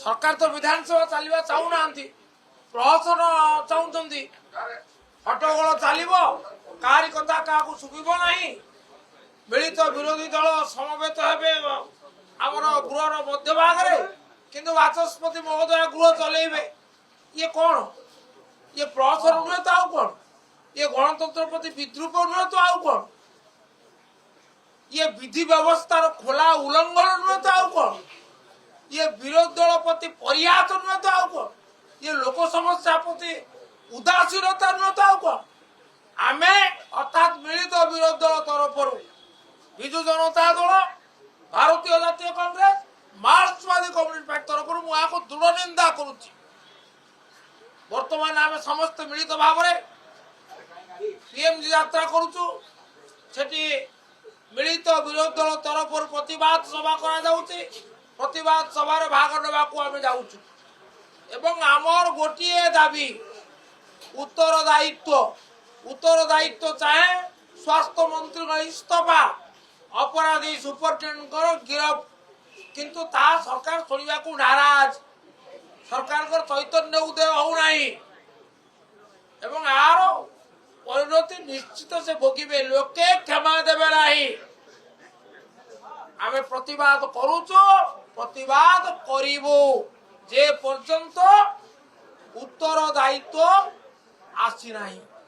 सरकार तो विधानसभा चलवा चाहूना प्रहसन चाहते हट्टगोल चलो काहारी कथा क्या शुभ ना मिलित विरोधी दल समवेत हे आमर गृहर मध्य भाग किंतु बाचस्पति महोदय गृह चलेबे ये कौन ये प्रहसन नुहे तो आउ कौन ये गणतंत्र प्रति विद्रूप नुहे तो आउ कौन ये विधि व्यवस्था खोला उल्लंघन नुहे तो आउ कौन ये विरोधी दल प्रति परिहास नुहे तो आउ कौन ये लोक समस्या प्रति उदासीनता नुहे तो आउ कौन आमे अर्थात मिलित विरोधी दल तरफ विजु जनता दल भारतीय जातीय कांग्रेस मार्क्सवादी कम्युनिस्ट पार्टी तरफ मुझे दृढ़ निंदा करुच्ची बर्तमान आम समस्त मिलित भाव पीएमजी यात्रा करुचु सेठी मिलित विरोधी दल तरफ प्रतिवाद सभा प्रतिवाद सभार भाग नाक जाऊँ एवं आमर गोटे दाबी उत्तरदायित्व चाहे स्वास्थ्य मंत्री इस्तफा अपराधी सुपरिटेडेंट गिरफ किंतु ता सरकार शुणा को नाराज सरकार चैतन्य उदय होना यार परिणति निश्चित से भोगे लोके क्षमा देवे ना आम प्रतिवाद करुचु प्रतिवाद करिबु जे पर्यंत उत्तरदायित्व आसी नहीं।